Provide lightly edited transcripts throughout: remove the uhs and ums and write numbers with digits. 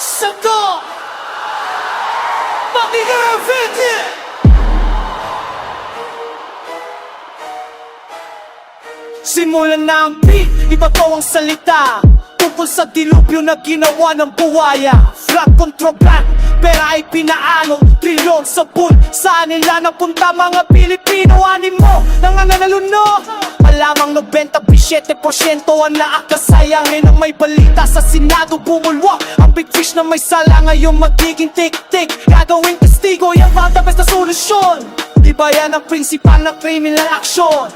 Sagot! Makikarampete! Simulan na ang beat, iba to ang salita tungkol sa dilubyo na ginawa ng buwaya. Flag control black, pera ay pinaano, trilyon sa pool. Saan nila napunta mga Pilipino? Animo, nangangaluno. Malamang 97% ang naakasayangin ang may balita sa Senado bumulwak. Ang big fish na may sala ngayon magiging tik-tik. Gagawing testigo, yan ba ang the best na solusyon? Di ba yan ang prinsipal na criminal action?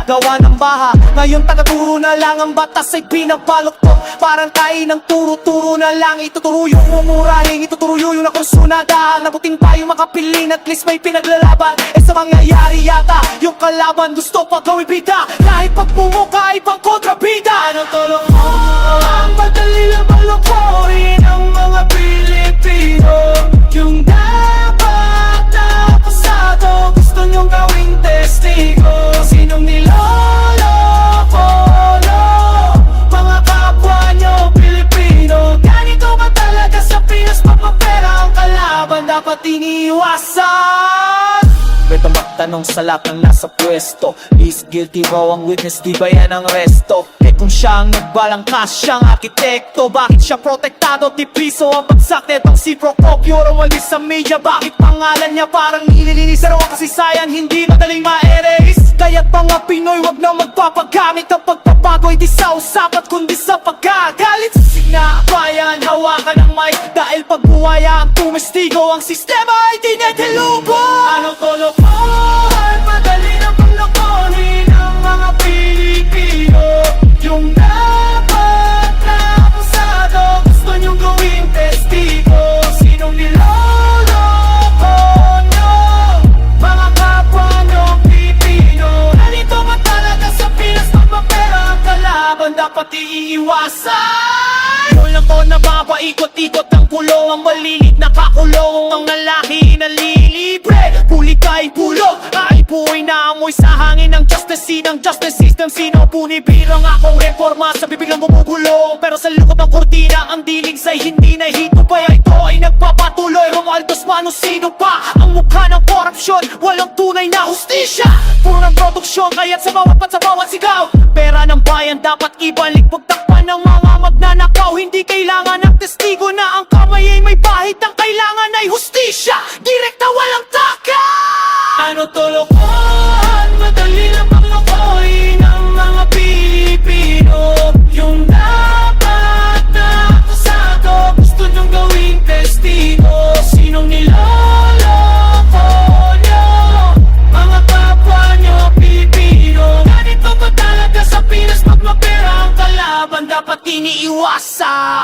Gawa ng baha, ngayon tagaturo na lang. Ang batas ay pinagbaloktot. Parang kain ng turo-turo na lang. Ituturo yung mumurahin, ituturo yung nakonsunada. Nabuting tayo makapiling, at least may pinaglalaban. Sa mangyayari yata, yung kalaban gusto pa gawin bida. Kahit pagmumuka ay pang kontrabida. Ano tulong mo? Ang madali na balokohin ang mga Pilipino. Yung dapat na pasado, gusto nyong gawing testigo. Sinong niloloko, no? Mga kapwa nyo Pilipino. Ganito ba talaga sa Pinas? Papapera ang kalaban, dapat iniiwasan. Pwede magtanong sa lahat ng nasa pwesto, is guilty raw ang witness, di ba yan ang resto? Eh kung siya ang nagbalangkas, siyang arkitekto, bakit siya protektado? Di piso ang bagsak netong si Procopio Romualdez sa media. Bakit pangalan niya parang nililinis? Pero ang kasaysayan hindi madaling ma-erase. Kaya't mga Pinoy wag na magpapagamit ang pagbabago, hindi sa usapat kundi sa pagkagalit. Sa sinabayan, hawakan ng mic, dahil pagbuwaya ang tumestigo, ang sistema ay tinetilubo. Ano tulog? Madali na panglokohin ang mga Pilipino. Yung dapat na pasado, gusto nyong gawing testigo. Sinong niloloko nyo? Mga kapwa nyo Pilipino. Nalito ba talaga sa Pinas? Magpapera ang kalaban, dapat iiwasan. Yun ako na mapaikot-ikot ang kulong. Ang malilit na kakulong, ang lalaki na lilibre. Puli kay bulog, ay buhay na amoy sa hangin ng justice system. Sino punibirang akong reforma sa bibig ng bumubulong. Pero sa loob ng kortina, ang dilig sa'y hindi nahito. Kaya ito ay nagpapatuloy. Romualdez Manos, sino pa? Ang mukha ng korupsyon, walang tunay na hustisya. Purang produksyon, kaya't sa bawat pat sa bawat sigaw. Pera ng bayan dapat ibalik, pagtakpan ng mga magnanakaw. Hindi kailangan ng testigo na ang kamay ay may bahid. Ang kailangan ay hustisya, direkta walang taka. Ano tulukan? Madali lang panglokohin ang mga Pilipino. Yung dapat na pasado, gusto nyong gawing testigo. Sinong niloloko nyo? Mga kapwa nyo Pilipino. Ganito ba talaga sa Pinas? Pag mapera ang kalaban, dapat iniiwasan.